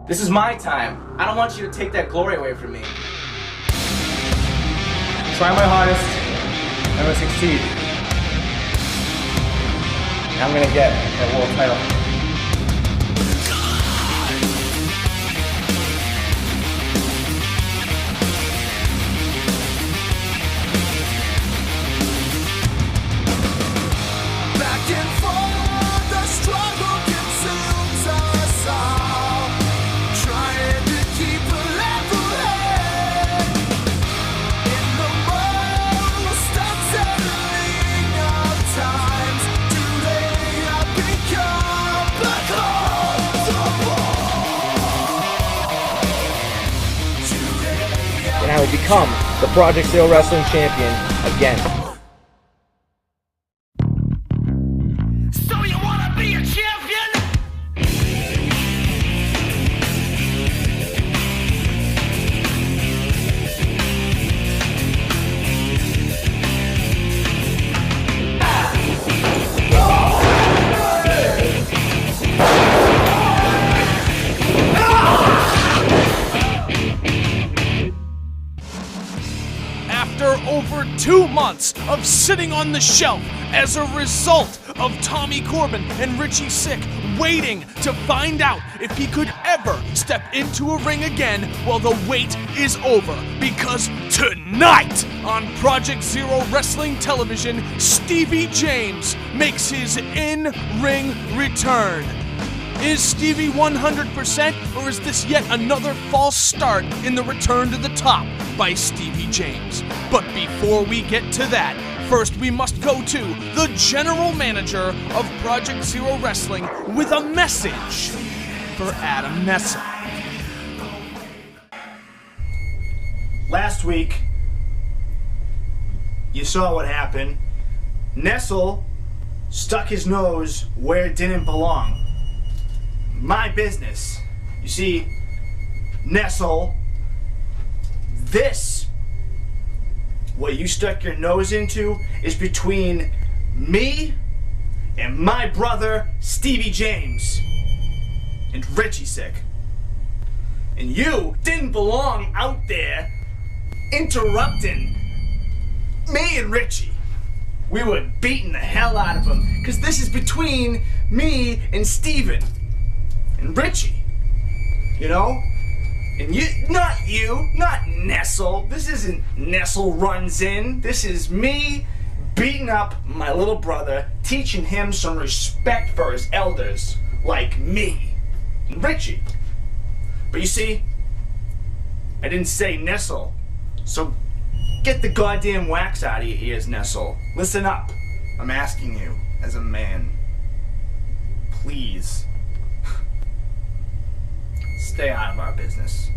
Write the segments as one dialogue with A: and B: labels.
A: This is my time. I don't want you to take that glory away from me. Try my hardest. I'm gonna succeed. And I'm gonna get that world title.
B: And I will become the Project Zero Wrestling Champion again.
C: So you wanna be a champion?
D: After over 2 months of sitting on the shelf as a result of Tommy Corbin and Richie Sick waiting to find out if he could ever step into a ring again, well, the wait is over, because tonight on Project Zero Wrestling Television, Stevie James makes his in-ring return. Is Stevie 100%, or is this yet another false start in the return to the top by Stevie James? But before we get to that, first we must go to the general manager of Project Zero Wrestling with a message for Adam Nestle.
E: Last week, you saw what happened. Nestle stuck his nose where it didn't belong. My business. You see, Nestle, this, what you stuck your nose into, is between me and my brother, Stevie James, and Richie Sick. And you didn't belong out there interrupting me and Richie. We were beating the hell out of him, because this is between me and Steven. And Richie, you know? And not Nestle. This isn't Nestle runs in. This is me beating up my little brother, teaching him some respect for his elders, like me and Richie. But you see, I didn't say Nestle. So get the goddamn wax out of your ears, Nestle. Listen up. I'm asking you, as a man. Please. Stay out of our business.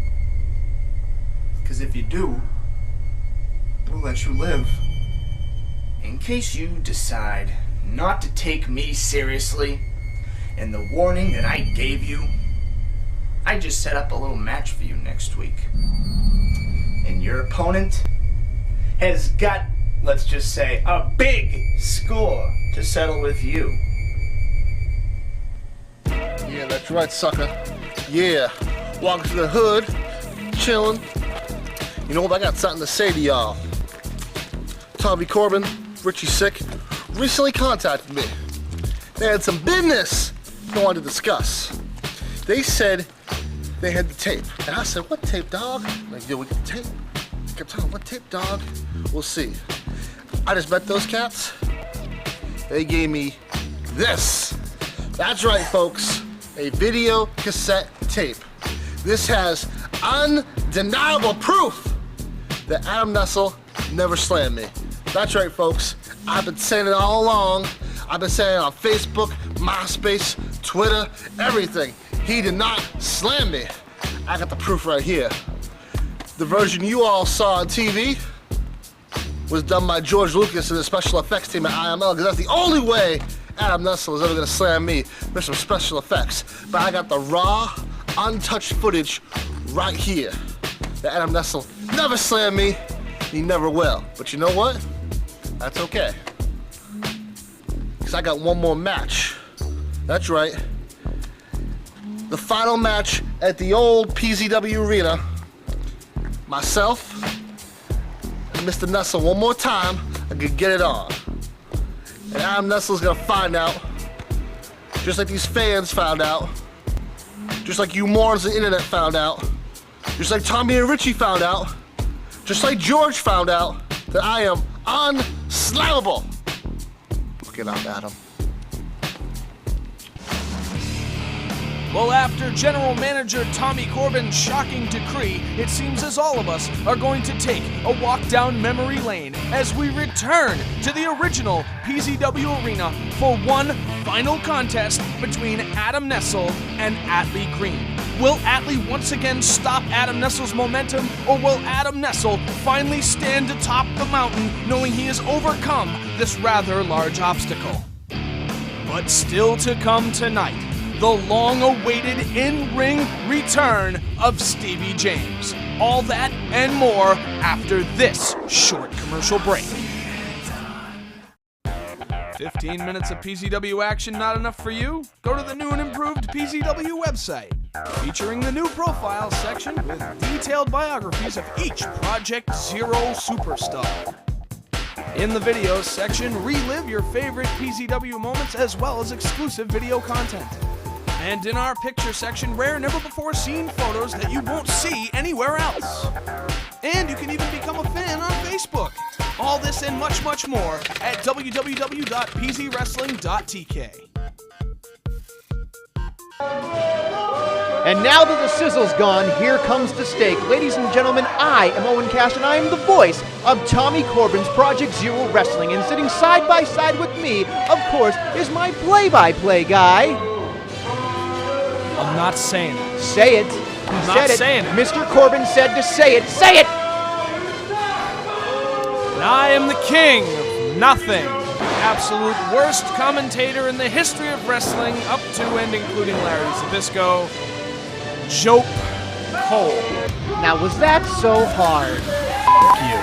E: Because if you do, we'll let you live. In case you decide not to take me seriously and the warning that I gave you, I just set up a little match for you next week. And your opponent has got, let's just say, a big score to settle with you.
F: Yeah, that's right, sucker. Yeah, walking through the hood, chillin'. You know what, I got something to say to y'all. Tommy Corbin, Richie Sick, recently contacted me. They had some business they wanted to discuss. They said they had the tape. And I said, what tape, dog? Like, yo, we got the tape. I kept telling them, what tape, dog? We'll see. I just met those cats. They gave me this. That's right, folks. A video cassette tape. This has undeniable proof that Adam Nestle never slammed me. That's right, folks. I've been saying it all along. I've been saying it on Facebook, MySpace, Twitter, everything. He did not slam me. I got the proof right here. The version you all saw on TV was done by George Lucas and the special effects team at IML, because that's the only way Adam Nestle is ever gonna slam me for some special effects. But I got the raw, untouched footage right here. That Adam Nestle never slammed me, he never will. But you know what? That's okay. Because I got one more match. That's right. the final match at the old PZW Arena. Myself and Mr. Nestle one more time, I could get it on. And Adam Nestle's gonna find out, just like these fans found out, just like you morons on the internet found out, just like Tommy and Richie found out, just like George found out, that I am unslammable. Look it up, Adam.
D: Well, after General Manager Tommy Corbin's shocking decree, it seems as all of us are going to take a walk down memory lane as we return to the original PZW Arena for one final contest between Adam Nestle and Atlee Green. Will Atlee once again stop Adam Nestle's momentum, or will Adam Nestle finally stand atop the mountain knowing he has overcome this rather large obstacle? But still to come tonight, the long-awaited in-ring return of Stevie James. All that and more after this short commercial break. 15 minutes of PZW action not enough for you? Go to the new and improved PZW website, featuring the new profile section with detailed biographies of each Project Zero superstar. In the videos section, relive your favorite PZW moments as well as exclusive video content. And in our picture section, rare, never-before-seen photos that you won't see anywhere else. And you can even become a fan on Facebook. All this and much, much more at www.pzwrestling.tk.
B: And now that the sizzle's gone, here comes the steak. Ladies and gentlemen, I am Owen Cash, and I am the voice of Tommy Corbin's Project Zero Wrestling. And sitting side by side with me, of course, is my play-by-play guy.
D: I'm not saying it.
B: Say it. He said it.
D: Saying it.
B: Mr. Corbin said to say it. Say it!
D: And I am the king of nothing. Absolute worst commentator in the history of wrestling, up to and including Larry Zbyszko, Jope Cole.
B: Now, was that so hard?
D: You.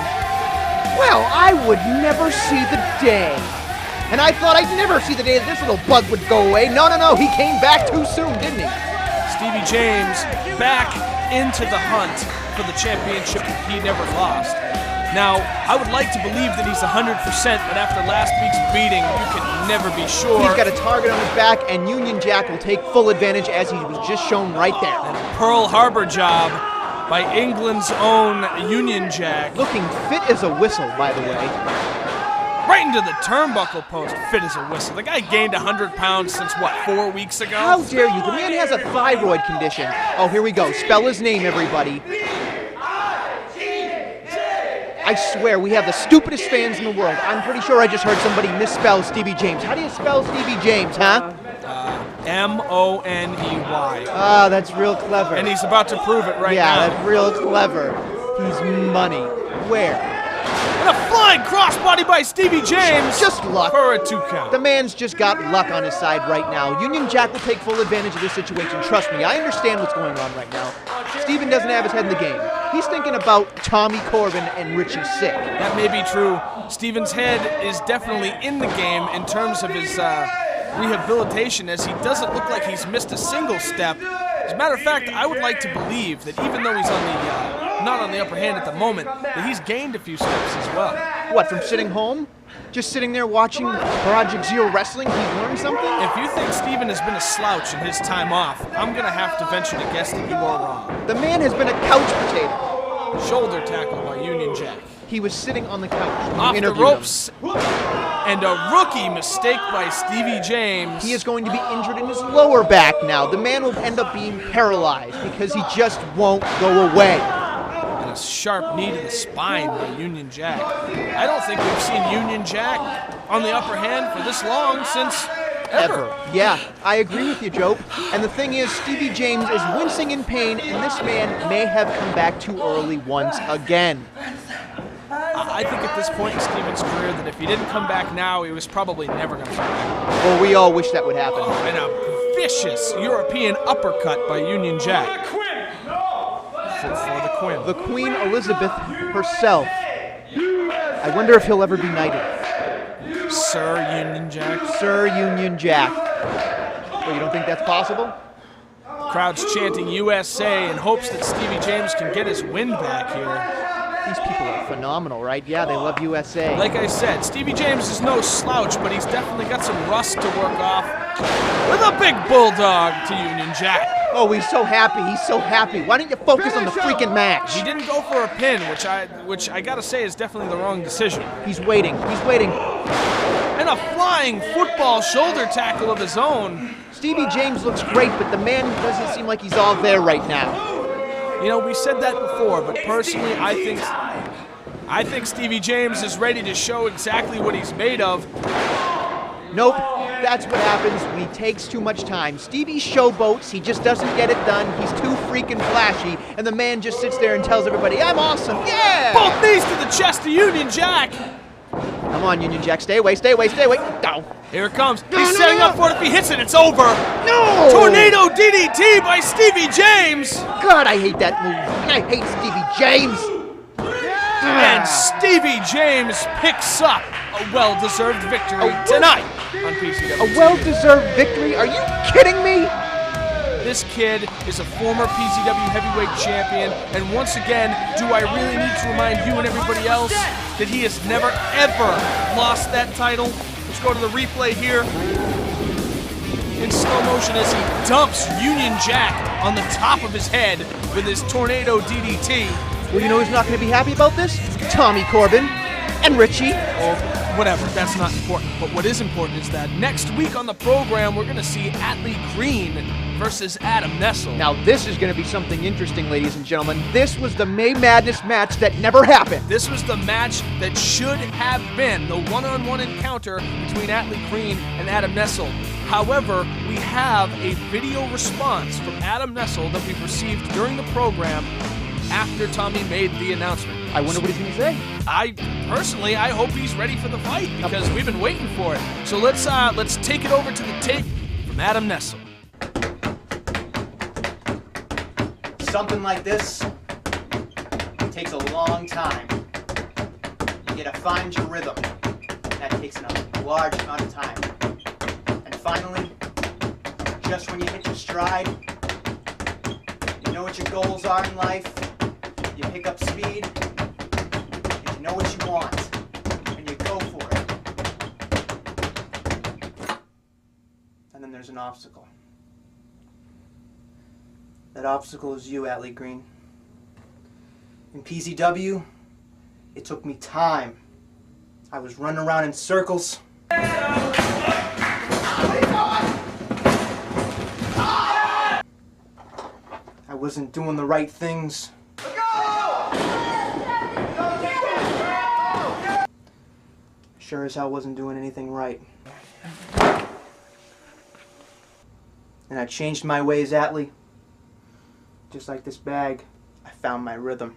B: Well, I would never see the day. And I thought I'd never see the day that this little bug would go away. No, he came back too soon, didn't he?
D: Stevie James back into the hunt for the championship that he never lost. Now, I would like to believe that he's 100%, but after last week's beating, you can never be sure.
B: He's got a target on his back, and Union Jack will take full advantage as he was just shown right there.
D: And a Pearl Harbor job by England's own Union Jack.
B: Looking fit as a whistle, by the way.
D: Right into the turnbuckle post, fit as a whistle. The guy gained 100 pounds since, what, 4 weeks ago?
B: How dare you? The man has a thyroid condition. Oh, here we go. Spell his name, everybody. I swear, we have the stupidest fans in the world. I'm pretty sure I just heard somebody misspell Stevie James. How do you spell Stevie James, huh?
D: M-O-N-E-Y.
B: Ah, that's real clever.
D: And he's about to prove it right now.
B: Yeah, that's real clever. He's money. Where?
D: And a flying crossbody by Stevie James.
B: Just luck.
D: For a 2 count.
B: The man's just got luck on his side right now. Union Jack will take full advantage of this situation. Trust me, I understand what's going on right now. Steven doesn't have his head in the game. He's thinking about Tommy Corbin and Richie Sick.
D: That may be true. Steven's head is definitely in the game in terms of his rehabilitation, as he doesn't look like he's missed a single step. As a matter of fact, I would like to believe that even though he's on the not on the upper hand at the moment, that he's gained a few steps as well.
B: What, from sitting home? Just sitting there watching Project Zero Wrestling, he's learned something?
D: If you think Steven has been a slouch in his time off, I'm going to have to venture to guess that you are wrong.
B: The man has been a couch potato.
D: Shoulder tackle by Union Jack.
B: He was sitting on the couch when
D: Off
B: you
D: the
B: interviewed
D: ropes, and a rookie mistake by Stevie James.
B: He is going to be injured in his lower back now. The man will end up being paralyzed because he just won't go away.
D: And a sharp knee to the spine by Union Jack. I don't think we've seen Union Jack on the upper hand for this long since ever.
B: Yeah, I agree with you, Joe. And the thing is, Stevie James is wincing in pain, and this man may have come back too early once again.
D: I think at this point in Steven's career that if he didn't come back now, he was probably never going to come back.
B: Well, we all wish that would happen.
D: Oh, and a vicious European uppercut by Union Jack. For the Queen.
B: The Queen Elizabeth herself. I wonder if he'll ever be knighted.
D: Sir Union Jack.
B: Sir Union Jack. Well, you don't think that's possible?
D: crowd's chanting USA in hopes that Stevie James can get his wind back here.
B: These people are phenomenal, right? Yeah, they love USA.
D: Like I said, Stevie James is no slouch, but he's definitely got some rust to work off with a big bulldog to Union Jack.
B: Oh, he's so happy. He's so happy. Why don't you focus on the freaking match?
D: He didn't go for a pin, which I gotta say is definitely the wrong decision.
B: He's waiting. He's waiting.
D: And a flying football shoulder tackle of his own.
B: Stevie James looks great, but the man doesn't seem like he's all there right now.
D: You know, we said that before, but personally, I think Stevie James is ready to show exactly what he's made of.
B: Nope, that's what happens when he takes too much time. Stevie showboats, he just doesn't get it done. He's too freaking flashy, and the man just sits there and tells everybody, I'm awesome, yeah!
D: Both knees to the chest of Union Jack.
B: Come on, Union Jack, stay away, stay away, stay away. No.
D: Here it comes. He's setting up for it. If he hits it, it's over.
B: No!
D: Tornado DDT by Stevie James.
B: God, I hate that move. I hate Stevie James.
D: And Stevie James picks up a well-deserved victory tonight on PZW TV.
B: A well-deserved victory? Are you kidding me?
D: This kid is a former PZW heavyweight champion, and once again, do I really need to remind you and everybody else that he has never, ever lost that title? Let's go to the replay here. In slow motion as he dumps Union Jack on the top of his head with his tornado DDT.
B: Well, you know who's not going to be happy about this? Tommy Corbin and Richie.
D: Well, whatever, that's not important. But what is important is that next week on the program, we're going to see Atlee Green versus Adam Nestle.
B: Now, this is going to be something interesting, ladies and gentlemen. This was the May Madness match that never happened.
D: This was the match that should have been the one-on-one encounter between Atlee Green and Adam Nestle. However, we have a video response from Adam Nestle that we've received during the program after Tommy made the announcement.
B: I wonder what he's going to say.
D: I hope he's ready for the fight because we've been waiting for it. So let's take it over to the tape from Adam Nestle.
A: Something like this takes a long time. You gotta find your rhythm. That takes a large amount of time. And finally, just when you hit your stride, you know what your goals are in life, you pick up speed, and you know what you want, and you go for it. And then there's an obstacle. That obstacle is you, Atlee Green. In PZW, it took me time. I was running around in circles. I wasn't doing the right things. Sure as hell wasn't doing anything right. And I changed my ways, Atlee. Just like this bag, I found my rhythm.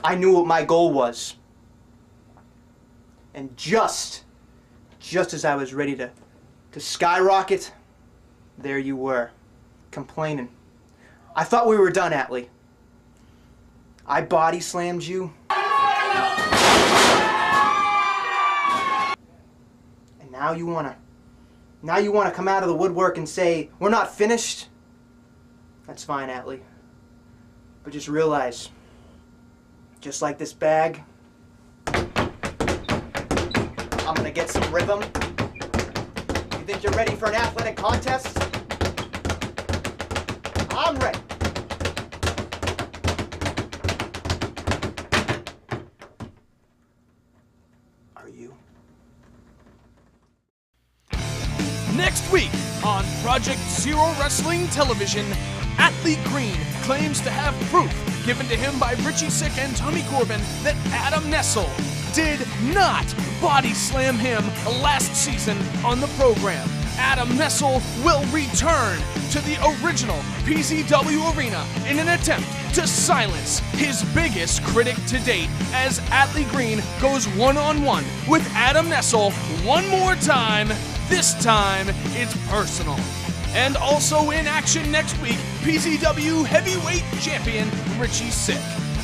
A: I knew what my goal was. And just as I was ready to skyrocket, there you were, complaining. I thought we were done, Atlee. I body slammed you. And now you wanna come out of the woodwork and say, we're not finished? That's fine, Atlee. But just realize, just like this bag, I'm gonna get some rhythm. You think you're ready for an athletic contest? I'm ready. Are you?
D: Next week on Project Zero Wrestling Television, Atlee Green claims to have proof given to him by Richie Sick and Tommy Corbin that Adam Nestle did not body slam him last season on the program. Adam Nestle will return to the original PZW arena in an attempt to silence his biggest critic to date as Atlee Green goes one-on-one with Adam Nestle one more time. This time, it's personal. And also in action next week, PZW Heavyweight Champion Richie Sick.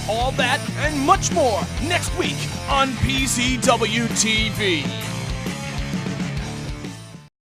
D: All that and much more next week on PZW TV.